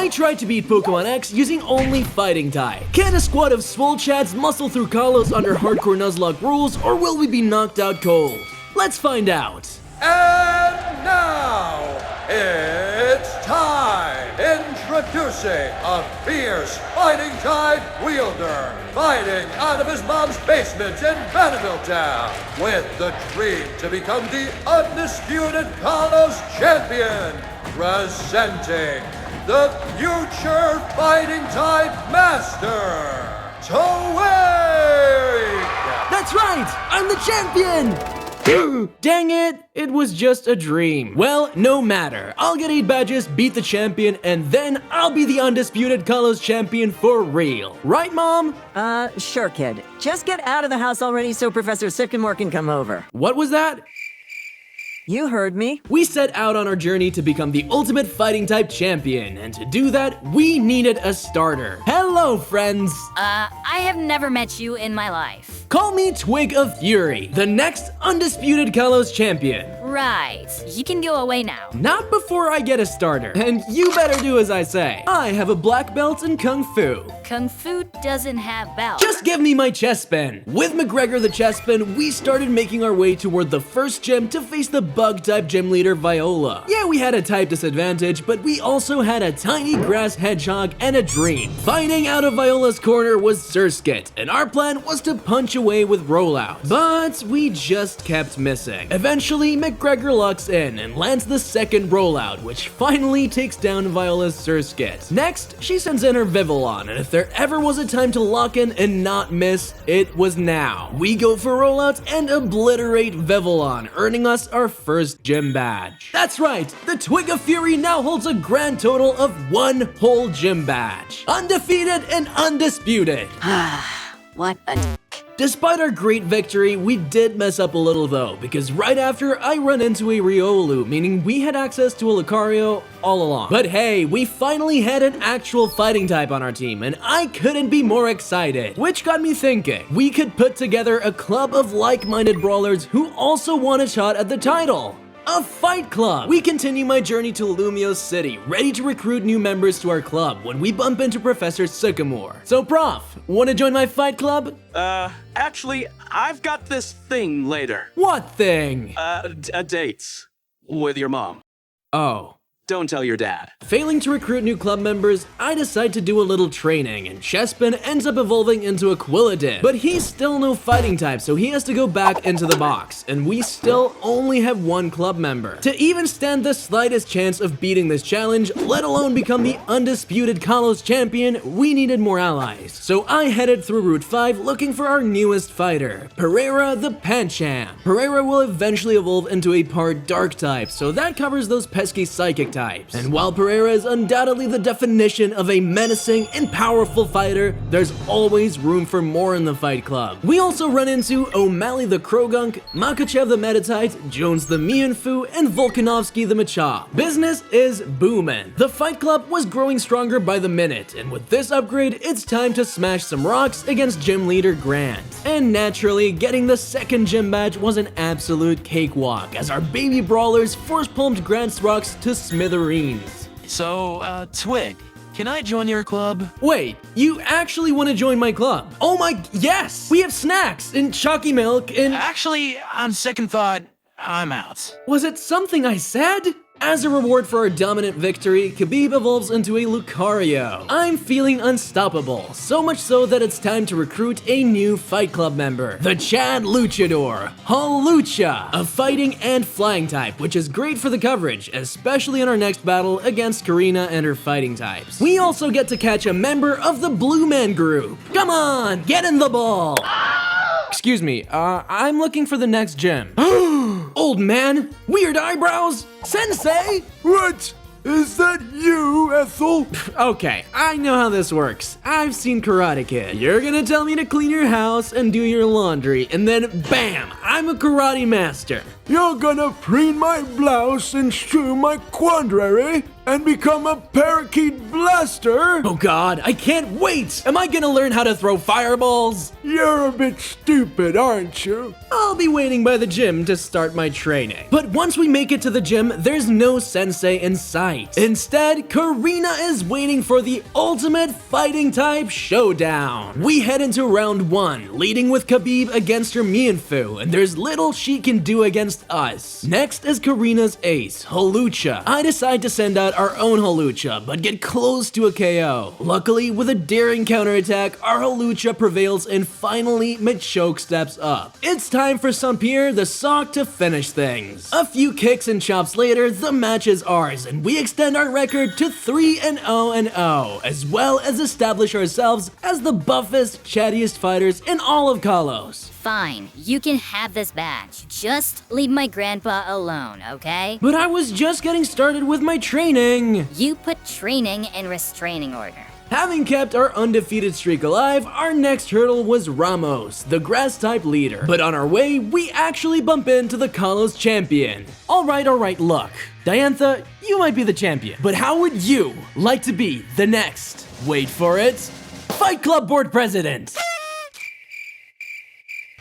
I tried to beat pokemonxy using only fighting type. Can a squad of swole chads muscle through Kalos under Hardcore Nuzlocke rules, or will we be knocked out cold? Let's find out. And now, it's time! Introducing a fierce fighting type wielder, fighting out of his mom's basement in Vanderbilt Town, with the dream to become the undisputed Kalos champion, presenting the future fighting type master, Twig! That's right! I'm the champion! Dang it, it was just a dream. Well, no matter. I'll get 8 badges, beat the champion, and then I'll be the undisputed Kalos champion for real. Right, Mom? Sure, kid. Just get out of the house already so Professor Sycamore can come over. What was that? You heard me. We set out on our journey to become the ultimate fighting type champion, and to do that, we needed a starter. Hello, friends! I have never met you in my life. Call me Twig of Fury, the next undisputed Kalos champion. Right, you can go away now. Not before I get a starter, and you better do as I say. I have a black belt in Kung Fu. Kung Fu doesn't have belts. Just give me my chest spin. With McGregor the chest spin, we started making our way toward the first gym to face the bug-type gym leader Viola. Yeah, we had a type disadvantage, but we also had a tiny grass hedgehog and a dream. Fighting out of Viola's corner was Surskit, and our plan was to punch away with rollout. But we just kept missing. Eventually, McGregor locks in and lands the second rollout, which finally takes down Viola's Surskit. Next, she sends in her Vivillon, and if there ever was a time to lock in and not miss, it was now. We go for rollouts and obliterate Vivillon, earning us our first gym badge. That's right, the Twig of Fury now holds a grand total of 1 whole gym badge. Undefeated and undisputed. What a Despite our great victory, we did mess up a little though, because right after I run into a Riolu, meaning we had access to a Lucario all along. But hey, we finally had an actual fighting type on our team, and I couldn't be more excited. Which got me thinking, we could put together a club of like-minded brawlers who also want a shot at the title. A fight club! We continue my journey to Lumio City, ready to recruit new members to our club when we bump into Professor Sycamore. So Prof, wanna join my fight club? Actually, I've got this thing later. What thing? A date with your mom. Oh. Don't tell your dad. Failing to recruit new club members, I decide to do a little training, and Chespin ends up evolving into a Quilladin. But he's still no fighting type, so he has to go back into the box, and we still only have 1 club member. To even stand the slightest chance of beating this challenge, let alone become the undisputed Kalos champion, we needed more allies. So I headed through Route 5 looking for our newest fighter, Pereira the Pancham. Pereira will eventually evolve into a part dark type, so that covers those pesky psychic types. And while Pereira is undoubtedly the definition of a menacing and powerful fighter, there's always room for more in the fight club. We also run into O'Malley the Krogunk, Makachev the Metatite, Jones the Mianfu, and Volkanovsky the Machop. Business is booming. The fight club was growing stronger by the minute, and with this upgrade, it's time to smash some rocks against gym leader Grant. And naturally, getting the second gym badge was an absolute cakewalk, as our baby brawlers force-pumped Grant's rocks to smithereens. So, Twig, can I join your club? Wait, you actually want to join my club? Oh my, yes! We have snacks and chalky milk and— Actually, on second thought, I'm out. Was it something I said? As a reward for our dominant victory, Khabib evolves into a Lucario. I'm feeling unstoppable, so much so that it's time to recruit a new Fight Club member, the Chad Luchador, Hawlucha, a fighting and flying type, which is great for the coverage, especially in our next battle against Karina and her fighting types. We also get to catch a member of the Blue Man group. Come on, get in the ball! Excuse me, I'm looking for the next gym. Old man, weird eyebrows, sensei! What? Is that you, Ethel? Okay, I know how this works. I've seen Karate Kid. You're gonna tell me to clean your house and do your laundry, and then bam, I'm a karate master. You're gonna preen my blouse and strew my quandary? and become a parakeet blaster? Oh god, I can't wait! Am I gonna learn how to throw fireballs? You're a bit stupid, aren't you? I'll be waiting by the gym to start my training. But once we make it to the gym, there's no sensei in sight. Instead, Karina is waiting for the ultimate fighting type showdown. We head into round 1, leading with Khabib against her Mianfu, and there's little she can do against us. Next is Karina's ace, Holucha. I decide to send out our own Holucha, but get close to a KO. Luckily, with a daring counterattack, our Holucha prevails and finally Machoke steps up. It's time for Saint-Pierre the Sock to finish things. A few kicks and chops later, the match is ours, and we extend our record to 3-0-0, as well as establish ourselves as the buffest, chattiest fighters in all of Kalos. Fine, you can have this badge. Just leave my grandpa alone, okay? But I was just getting started with my training. You put training in restraining order. Having kept our undefeated streak alive, our next hurdle was Ramos, the grass-type leader. But on our way, we actually bump into the Kalos champion. Alright, look. Diantha, you might be the champion, but how would you like to be the next, wait for it, Fight Club board president?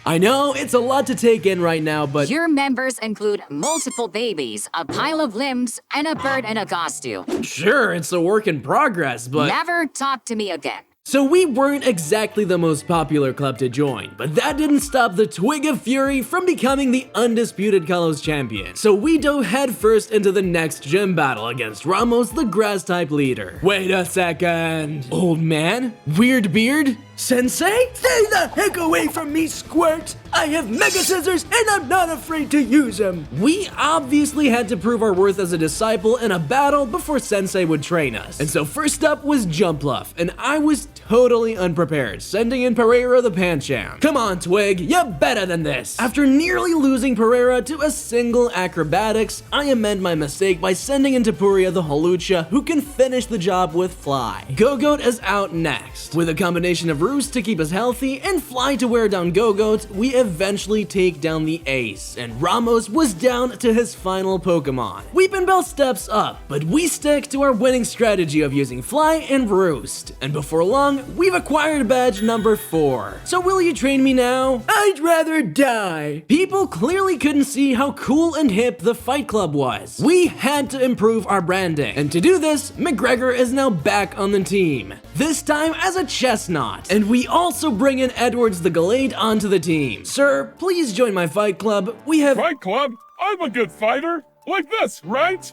I know, it's a lot to take in right now, but Your members include multiple babies, a pile of limbs, and a bird in a costume. sure, it's a work in progress, but... Never talk to me again. So we weren't exactly the most popular club to join, but that didn't stop the Twig of Fury from becoming the undisputed Kalos champion. So we dove headfirst into the next gym battle against Ramos, the grass-type leader. Wait a second. Old man? Weird beard? Sensei? Stay the heck away from me, Squirt! I have Mega Scissors and I'm not afraid to use them! We obviously had to prove our worth as a disciple in a battle before Sensei would train us. And so first up was Jumpluff, and I was totally unprepared, sending in Pereira the Pancham. Come on, Twig, you're better than this! After nearly losing Pereira to a single acrobatics, I amend my mistake by sending in Tapuria the Holucha, who can finish the job with Fly. Go-Goat is out next. With a combination of Roost to keep us healthy and Fly to wear down Go-Goat, we eventually take down the ace, and Ramos was down to his final Pokemon. Weepinbell steps up, but we stick to our winning strategy of using Fly and Roost, and before long, we've acquired badge number 4. So will you train me now? I'd rather die! People clearly couldn't see how cool and hip the Fight Club was. We had to improve our branding, and to do this, McGregor is now back on the team. This time as a chestnut, and we also bring in Edwards the Gallade onto the team. Sir, please join my Fight Club. We have... Fight Club? I'm a good fighter. Like this, right?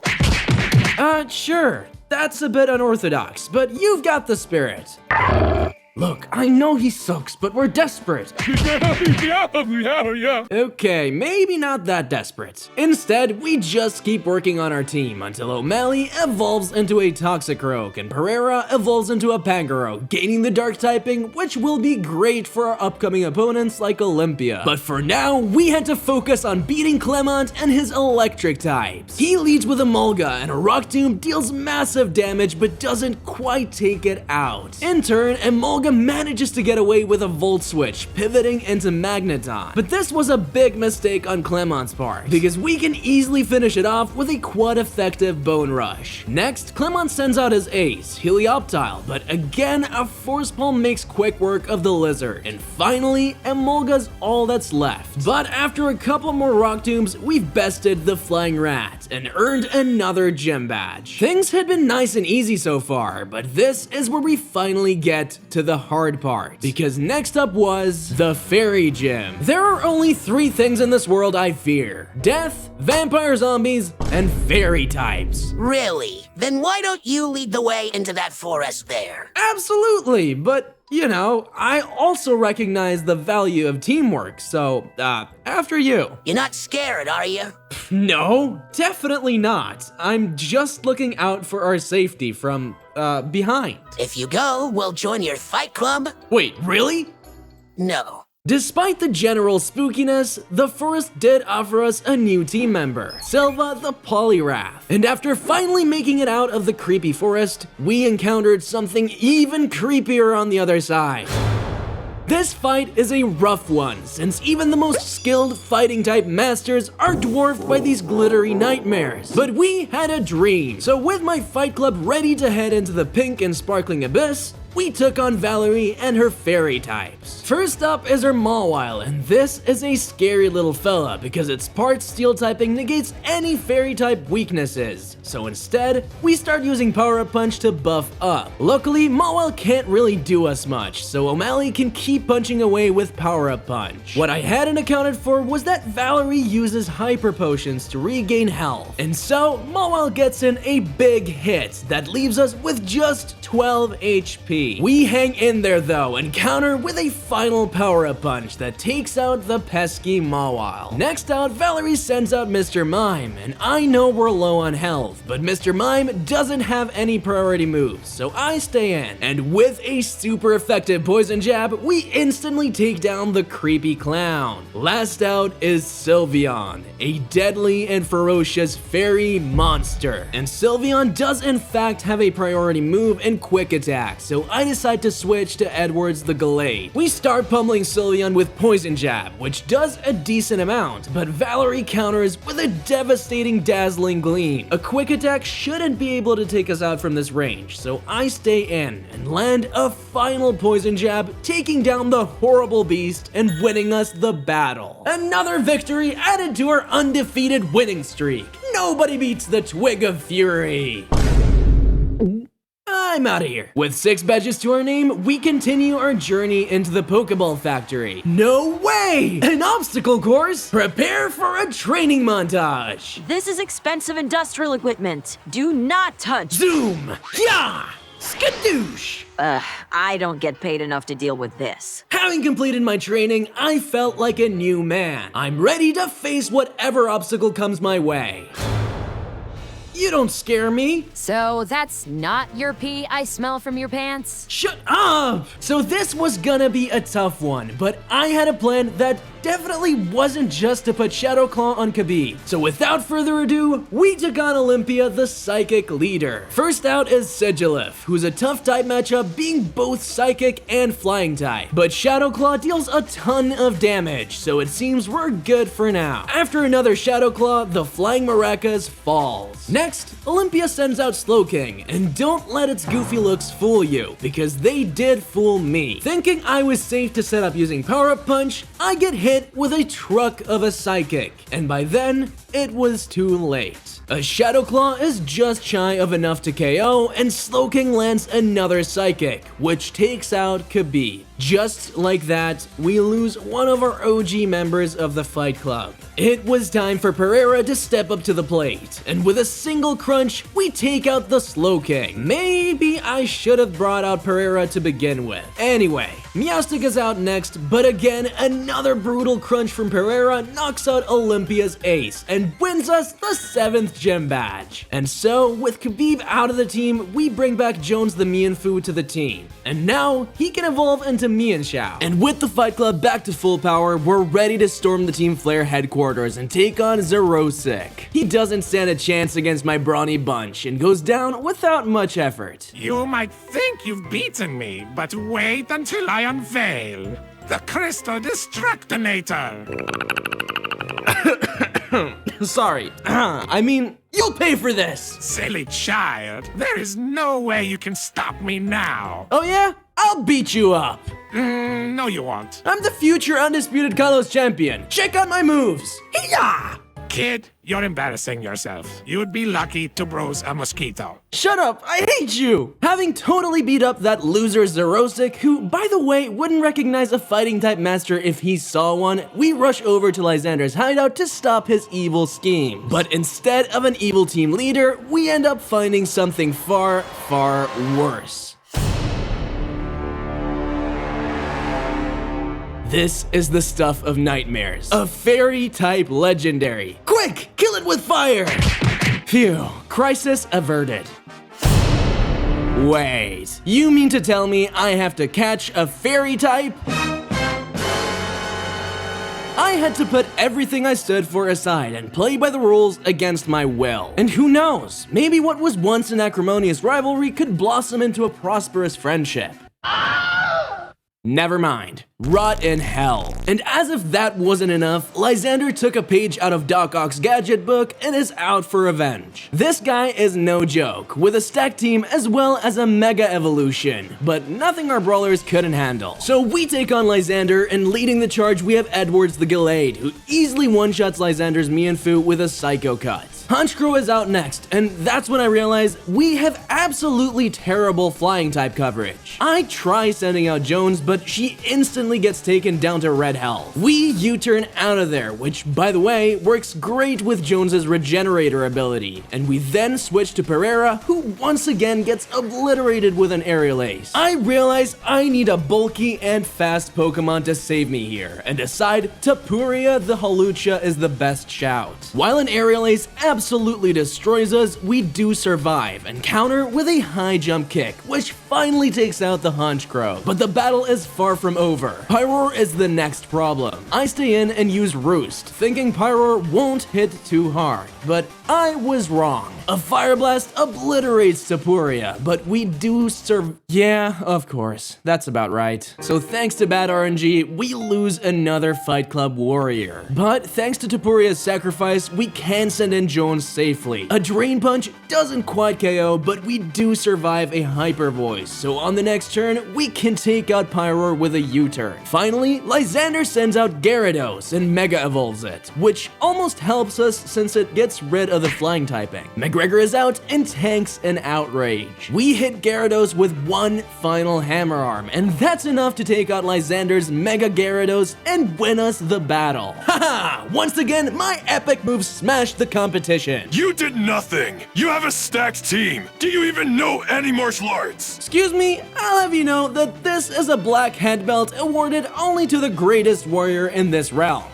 Sure. That's a bit unorthodox, but you've got the spirit. Look, I know he sucks, but we're desperate. yeah. Okay, maybe not that desperate. Instead, we just keep working on our team until O'Malley evolves into a Toxicroak and Pereira evolves into a Pangoro, gaining the Dark typing, which will be great for our upcoming opponents like Olympia. But for now, we had to focus on beating Clement and his Electric types. He leads with a Mulga, and a Rock Tomb deals massive damage but doesn't quite take it out. In turn, Emolga manages to get away with a Volt Switch, pivoting into Magneton. But this was a big mistake on Clement's part, because we can easily finish it off with a quad effective Bone Rush. Next, Clement sends out his ace, Helioptile, but again, a Force Palm makes quick work of the Lizard. And finally, Emolga's all that's left. But after a couple more Rock Tombs, we've bested the Flying Rat and earned another gym badge. Things had been nice and easy so far, but this is where we finally get to the hard part, because next up was the Fairy Gym. There are only 3 things in this world I fear: death, vampire zombies, and fairy types. Really? Then why don't you lead the way into that forest there? Absolutely, but you know, I also recognize the value of teamwork, so, after you. You're not scared, are you? No, definitely not. I'm just looking out for our safety from, behind. If you go, we'll join your fight club. Wait, really? No. Despite the general spookiness, the forest did offer us a new team member, Silva the Poliwrath. And after finally making it out of the creepy forest, we encountered something even creepier on the other side. This fight is a rough one, since even the most skilled fighting type masters are dwarfed by these glittery nightmares. But we had a dream, so with my fight club ready to head into the pink and sparkling abyss, we took on Valerie and her fairy types. First up is her Mawile, and this is a scary little fella because its part steel typing negates any fairy type weaknesses. So instead, we start using Power Up Punch to buff up. Luckily, Mawile can't really do us much, so O'Malley can keep punching away with Power Up Punch. What I hadn't accounted for was that Valerie uses Hyper Potions to regain health, and so Mawile gets in a big hit that leaves us with just 12 HP. We hang in there though and counter with a final Power-Up Punch that takes out the pesky Mawile. Next out, Valerie sends out Mr. Mime, and I know we're low on health, but Mr. Mime doesn't have any priority moves, so I stay in. And with a super effective poison jab, we instantly take down the creepy clown. Last out is Sylveon, a deadly and ferocious fairy monster. And Sylveon does in fact have a priority move and quick attack, so I decide to switch to Edwards the Gallade. We start pummeling Sylveon with Poison Jab, which does a decent amount, but Valerie counters with a devastating Dazzling Gleam. A quick attack shouldn't be able to take us out from this range, so I stay in and land a final Poison Jab, taking down the horrible beast and winning us the battle. Another victory added to our undefeated winning streak. Nobody beats the Twig of Fury. I'm out of here. With 6 badges to our name, we continue our journey into the Pokeball Factory. No way! An obstacle course? Prepare for a training montage. This is expensive industrial equipment. Do not touch. Zoom! Yeah! Skadoosh! I don't get paid enough to deal with this. Having completed my training, I felt like a new man. I'm ready to face whatever obstacle comes my way. You don't scare me. So that's not your pee I smell from your pants? Shut up! So this was gonna be a tough one, but I had a plan that definitely wasn't just to put Shadow Claw on Khabib. So without further ado, we took on Olympia, the Psychic leader. First out is Sigilif, who's a tough type matchup being both Psychic and Flying type. But Shadow Claw deals a ton of damage, so it seems we're good for now. After another Shadow Claw, the Flying Maracas falls. Next, Olympia sends out Slowking, and don't let its goofy looks fool you, because they did fool me. Thinking I was safe to set up using Power-Up Punch, I get hit with a truck of a Psychic, and by then, it was too late. A Shadow Claw is just shy of enough to KO, and Slowking lands another Psychic, which takes out Khabib. Just like that, we lose one of our OG members of the Fight Club. It was time for Pereira to step up to the plate, and with a single crunch, we take out the Slowking. Maybe I should have brought out Pereira to begin with. Anyway, Meowstic is out next, but again, another brutal crunch from Pereira knocks out Olympia's ace and wins us the 7th gym badge. And so, with Khabib out of the team, we bring back Jones the Mienfoo to the team. And now, he can evolve into Mienshao. And with the Fight Club back to full power, we're ready to storm the Team Flare headquarters and take on Zerosic. He doesn't stand a chance against my brawny bunch and goes down without much effort. You might think you've beaten me, but wait until I unveil the Crystal Destructinator. Sorry. I mean, you'll pay for this. Silly child. There is no way you can stop me now. Oh yeah? I'll beat you up. No, you won't. I'm the future undisputed Kalos champion. Check out my moves. Hiya! Kid, you're embarrassing yourself. You'd be lucky to bruise a mosquito. Shut up, I hate you! Having totally beat up that loser Zerosic, who, by the way, wouldn't recognize a fighting type master if he saw one, we rush over to Lysandre's hideout to stop his evil scheme. But instead of an evil team leader, we end up finding something far, far worse. This is the stuff of nightmares. A fairy-type legendary. Quick, kill it with fire! Phew, crisis averted. Wait, you mean to tell me I have to catch a fairy-type? I had to put everything I stood for aside and play by the rules against my will. And who knows, maybe what was once an acrimonious rivalry could blossom into a prosperous friendship. Never mind. Rot in hell. And as if that wasn't enough, Lysandre took a page out of Doc Ock's gadget book and is out for revenge. This guy is no joke, with a stacked team as well as a mega evolution, but nothing our brawlers couldn't handle. So we take on Lysandre, and leading the charge we have Edwards the Gallade, who easily one-shots Lysandre's Mienfoo with a Psycho Cut. Honchkrow is out next, and that's when I realize we have absolutely terrible flying type coverage. I try sending out Jones, but she instantly gets taken down to red health. We U-turn out of there, which, by the way, works great with Jones's regenerator ability, and we then switch to Pereira, who once again gets obliterated with an aerial ace. I realize I need a bulky and fast Pokemon to save me here, and decide Tapuria the Hawlucha is the best shout. While an aerial ace absolutely destroys us, we do survive and counter with a high jump kick, which finally takes out the Honchkrow. But the battle is far from over. Pyroar is the next problem. I stay in and use Roost, thinking Pyroar won't hit too hard, but I was wrong. A Fire Blast obliterates Tapuria, but we do Yeah, of course. That's about right. So thanks to bad RNG, we lose another Fight Club warrior. But thanks to Tapuria's sacrifice, we can send in Jones safely. A Drain Punch doesn't quite KO, but we do survive a Hyper Voice, so on the next turn, we can take out Pyroar with a U-turn. Finally, Lysandre sends out Gyarados and Mega Evolves it, which almost helps us since it gets rid of the flying typing. McGregor is out and tanks an Outrage. We hit Gyarados with one final Hammer Arm, and that's enough to take out Lysandre's Mega Gyarados and win us the battle. Haha! Once again, my epic move smashed the competition. You did nothing. You have a stacked team. Do you even know any martial arts? Excuse me, I'll have you know that this is a black head belt awarded only to the greatest warrior in this realm.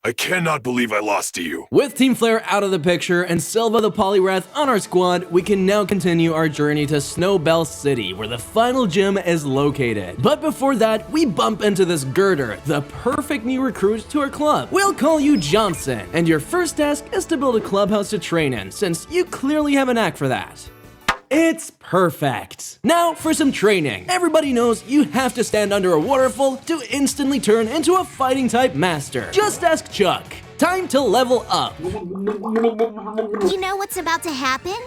I cannot believe I lost to you. With Team Flare out of the picture and Silva the Poliwrath on our squad, we can now continue our journey to Snowbell City, where the final gym is located. But before that, we bump into this Girder, the perfect new recruit to our club. We'll call you Johnson, and your first task is to build a clubhouse to train in, since you clearly have a knack for that. It's perfect. Now for some training. Everybody knows you have to stand under a waterfall to instantly turn into a fighting type master. Just ask Chuck. Time to level up. You know what's about to happen?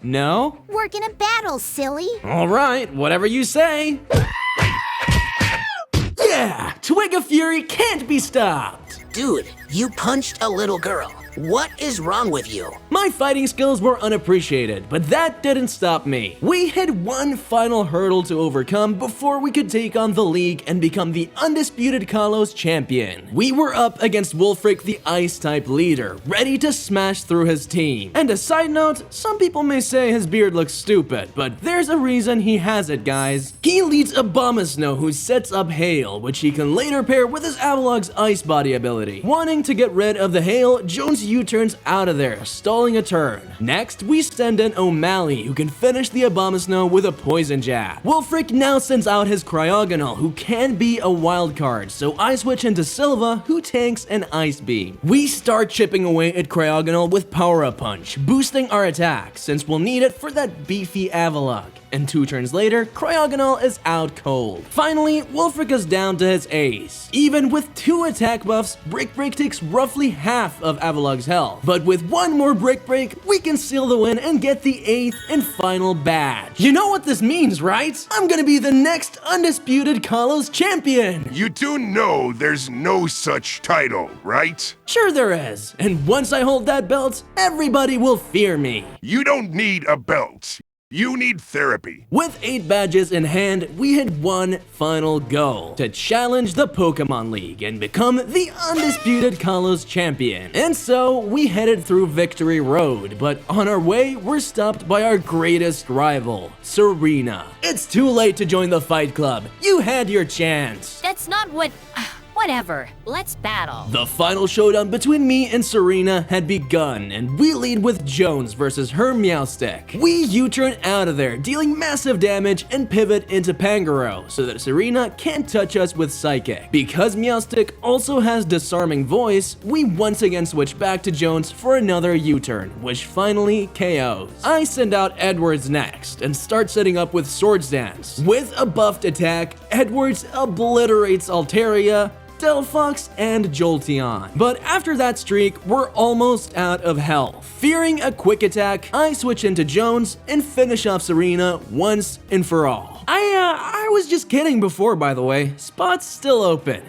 No? We're gonna battle, silly. All right, whatever you say. Yeah, Twig of Fury can't be stopped. Dude, you punched a little girl. What is wrong with you? My fighting skills were unappreciated, but that didn't stop me. We had one final hurdle to overcome before we could take on the league and become the undisputed Kalos champion. We were up against Wulfric, the Ice-type leader, ready to smash through his team. And a side note, some people may say his beard looks stupid, but there's a reason he has it, guys. He leads Abomasnow, who sets up Hail, which he can later pair with his Avalog's Ice Body ability. Wanting to get rid of the Hail, Jones U-turns out of there, stalling a turn. Next, we send in O'Malley, who can finish the Abomasnow with a Poison Jab. Wulfric now sends out his Cryogonal, who can be a wild card, so I switch into Silva, who tanks an Ice Beam. We start chipping away at Cryogonal with Power-Up Punch, boosting our attack, since we'll need it for that beefy Avalog. And 2 turns later, Cryogonal is out cold. Finally, Wulfric is down to his ace. Even with 2 attack buffs, Brick Break takes roughly half of Avalog's health. But with 1 more Brick Break, we can seal the win and get the 8th and final badge. You know what this means, right? I'm gonna be the next undisputed Kalos champion! You do know there's no such title, right? Sure there is. And once I hold that belt, everybody will fear me. You don't need a belt. You need therapy. With 8 badges in hand, we had one final goal: to challenge the Pokemon League and become the undisputed Kalos champion. And so, we headed through Victory Road, but on our way, we're stopped by our greatest rival, Serena. It's too late to join the Fight Club. You had your chance. That's not what Whatever, let's battle. The final showdown between me and Serena had begun, and we lead with Jones versus her Meowstic. We U-turn out of there, dealing massive damage, and pivot into Pangoro, so that Serena can't touch us with Psychic. Because Meowstic also has Disarming Voice, we once again switch back to Jones for another U-turn, which finally KOs. I send out Edwards next, and start setting up with Swords Dance. With a buffed attack, Edwards obliterates Altaria, Delphox, and Jolteon. But after that streak, we're almost out of health. Fearing a quick attack, I switch into Jones and finish off Serena once and for all. I was just kidding before, by the way. Spot's still open.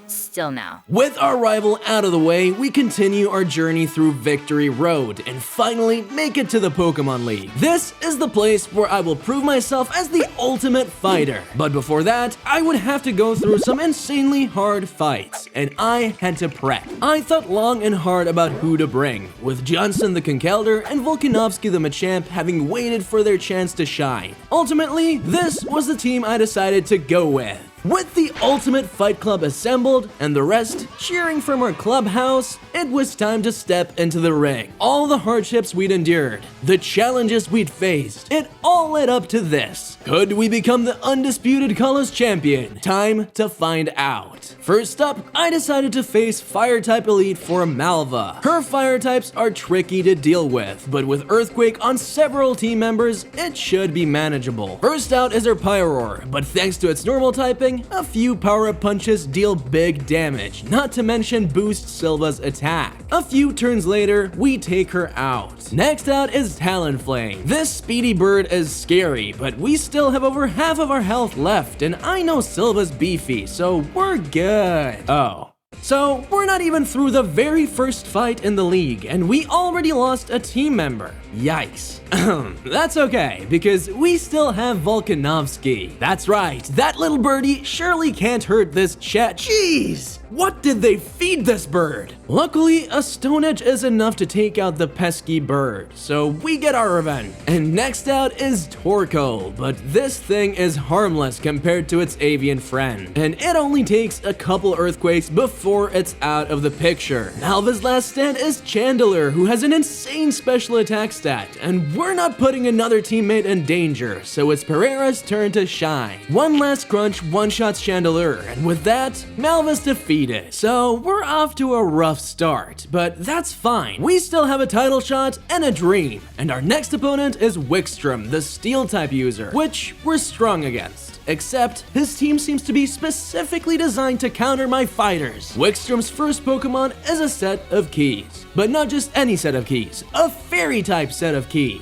Still no. With our rival out of the way, we continue our journey through Victory Road and finally make it to the Pokemon League. This is the place where I will prove myself as the ultimate fighter. But before that, I would have to go through some insanely hard fights, and I had to prep. I thought long and hard about who to bring, with Johnson the Conkeldurr and Volkanovski the Machamp having waited for their chance to shine. Ultimately, this was the team I decided to go with. With the Ultimate Fight Club assembled and the rest cheering from our clubhouse, it was time to step into the ring. All the hardships we'd endured, the challenges we'd faced, it all led up to this. Could we become the undisputed Kalos champion? Time to find out. First up, I decided to face Fire-type Elite for Malva. Her Fire types are tricky to deal with, but with Earthquake on several team members, it should be manageable. First out is her Pyroar, but thanks to its normal typing, a few power-up punches deal big damage, not to mention boost Silva's attack. A few turns later, we take her out. Next out is Talonflame. This speedy bird is scary, but we still have over half of our health left, and I know Silva's beefy, so we're good. So, we're not even through the very first fight in the league, and we already lost a team member. Yikes. That's okay, because we still have Volkanovski. That's right, that little birdie surely can't hurt this chat. Jeez! What did they feed this bird? Luckily, a Stone Edge is enough to take out the pesky bird, so we get our revenge. And next out is Torkoal, but this thing is harmless compared to its avian friend, and it only takes a couple earthquakes before it's out of the picture. Malva's last stand is Chandelure, who has an insane special attack stat, and we're not putting another teammate in danger, so it's Pereira's turn to shine. One last crunch one-shots Chandelure, and with that, Malva's defeated. So we're off to a rough start, but that's fine. We still have a title shot and a dream, and our next opponent is Wickstrom, the Steel-type user, which we're strong against. Except, his team seems to be specifically designed to counter my fighters. Wickstrom's first Pokemon is a set of keys. But not just any set of keys, a Fairy-type set of keys.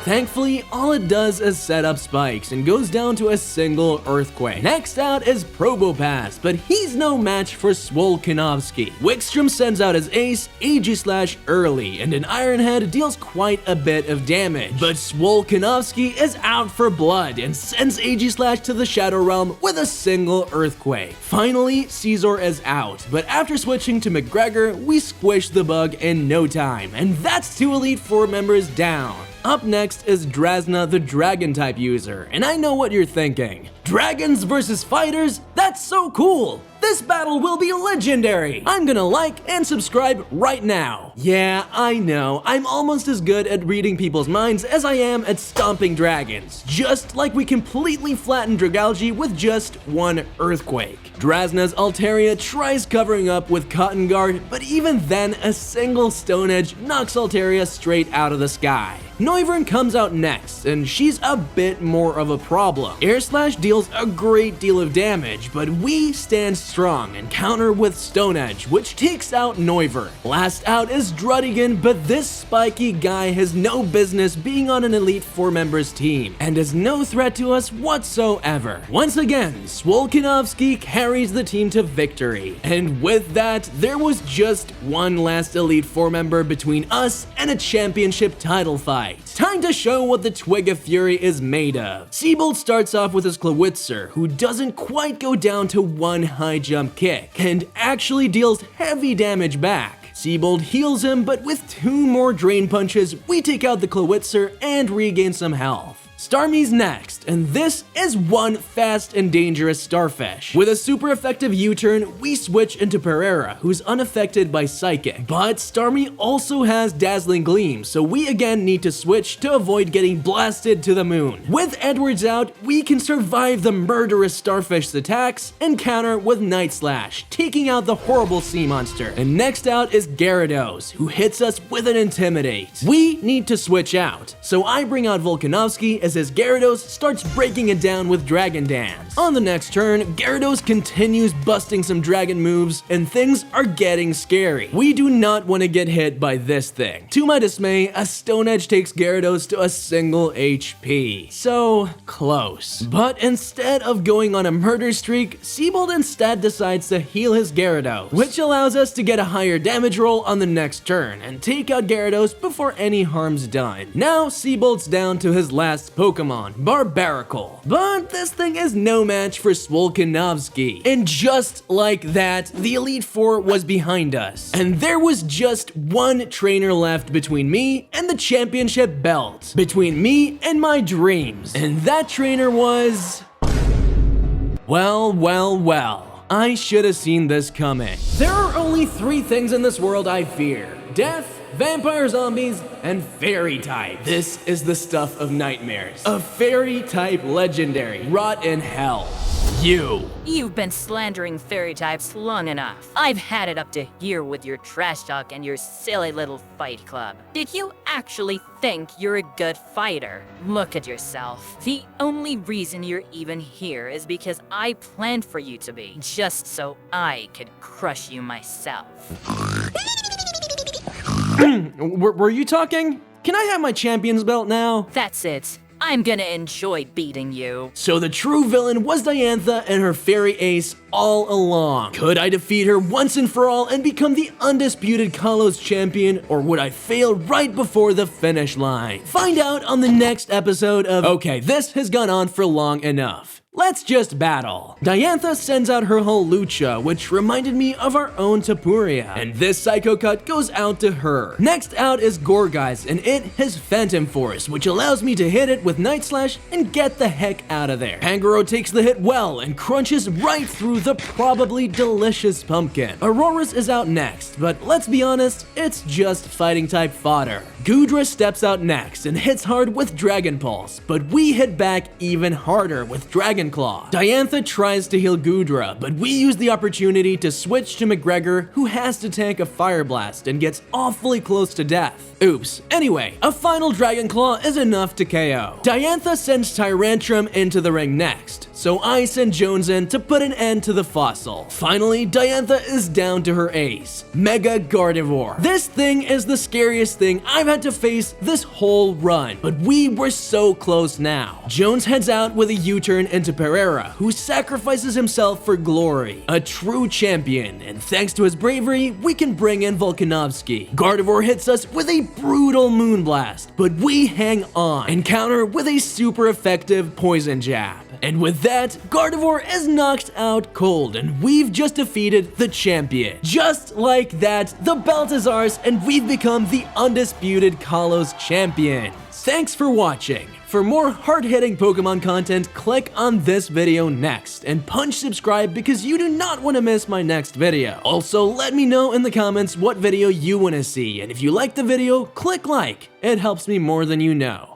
Thankfully, all it does is set up spikes and goes down to a single earthquake. Next out is Probopass, but he's no match for Swolkanovski. Wickstrom sends out his ace, Aegislash, early, and an Iron Head deals quite a bit of damage. But Swolkanovski is out for blood and sends Aegislash to the Shadow Realm with a single earthquake. Finally, Caesar is out, but after switching to McGregor, we squish the bug in no time, and that's 2 Elite Four members down. Up next is Drasna, the Dragon-type user, and I know what you're thinking. Dragons versus fighters? That's so cool! This battle will be legendary! I'm gonna like and subscribe right now. Yeah, I know, I'm almost as good at reading people's minds as I am at stomping dragons. Just like we completely flattened Dragalge with just one earthquake. Drasna's Altaria tries covering up with Cotton Guard, but even then, a single Stone Edge knocks Altaria straight out of the sky. Noivern comes out next, and she's a bit more of a problem. Air Slash deals a great deal of damage, but we stand strong and counter with Stone Edge, which takes out Noivern. Last out is Druddigan, but this spiky guy has no business being on an Elite Four members team, and is no threat to us whatsoever. Once again, Swolkanovski carries the team to victory, and with that, there was just one last Elite Four member between us and a championship title fight. Time to show what the Twig of Fury is made of. Seabolt starts off with his Klawitzer, who doesn't quite go down to one high jump kick, and actually deals heavy damage back. Seabolt heals him, but with 2 more Drain Punches, we take out the Klawitzer and regain some health. Starmie's next, and this is one fast and dangerous starfish. With a super effective U-turn, we switch into Pereira, who's unaffected by Psychic. But Starmie also has Dazzling Gleam, so we again need to switch to avoid getting blasted to the moon. With Edwards out, we can survive the murderous starfish's attacks and counter with Night Slash, taking out the horrible sea monster. And next out is Gyarados, who hits us with an Intimidate. We need to switch out, so I bring out Volkanovski as his Gyarados starts breaking it down with Dragon Dance. On the next turn, Gyarados continues busting some dragon moves, and things are getting scary. We do not want to get hit by this thing. To my dismay, a Stone Edge takes Gyarados to a single HP. So close. But instead of going on a murder streak, Seabold instead decides to heal his Gyarados, which allows us to get a higher damage roll on the next turn and take out Gyarados before any harm's done. Now Seabold's down to his last Pokemon, Barbaracle. But this thing is no match for Volkanovski. And just like that, the Elite Four was behind us. And there was just one trainer left between me and the championship belt. Between me and my dreams. And that trainer was... Well. I should have seen this coming. There are only 3 things in this world I fear: death, vampire zombies, and fairy type. This is the stuff of nightmares. A fairy type legendary, rot in hell. You've been slandering fairy types long enough. I've had it up to here with your trash talk and your silly little fight club. Did you actually think you're a good fighter? Look at yourself. The only reason you're even here is because I planned for you to be, just so I could crush you myself. Were you talking? Can I have my champion's belt now? That's it. I'm gonna enjoy beating you. So the true villain was Diantha and her fairy ace all along. Could I defeat her once and for all and become the undisputed Kalos champion, or would I fail right before the finish line? Find out on the next episode of... Okay, this has gone on for long enough. Let's just battle. Diantha sends out her whole Lucha, which reminded me of our own Tapuria, and this Psycho Cut goes out to her. Next out is Gorgeist, and it has Phantom Force, which allows me to hit it with Night Slash and get the heck out of there. Pangoro takes the hit well and crunches right through the probably delicious pumpkin. Aurora's is out next, but let's be honest, it's just fighting type fodder. Goodra steps out next and hits hard with Dragon Pulse, but we hit back even harder with Dragon Claw. Diantha tries to heal Goodra, but we use the opportunity to switch to McGregor, who has to tank a Fire Blast and gets awfully close to death. Oops. Anyway, a final Dragon Claw is enough to KO. Diantha sends Tyrantrum into the ring next, so I send Jones in to put an end to the fossil. Finally, Diantha is down to her ace, Mega Gardevoir. This thing is the scariest thing I've had to face this whole run, but we were so close now. Jones heads out with a U-turn into Pereira, who sacrifices himself for glory. A true champion, and thanks to his bravery, we can bring in Volkanovski. Gardevoir hits us with a brutal Moonblast, but we hang on and counter with a super effective Poison Jab. And with that, Gardevoir is knocked out cold, and we've just defeated the champion. Just like that, the belt is ours, and we've become the undisputed Kalos champions. Thanks for watching. For more hard-hitting Pokemon content, click on this video next, and punch subscribe because you do not want to miss my next video. Also, let me know in the comments what video you want to see, and if you like the video, click like. It helps me more than you know.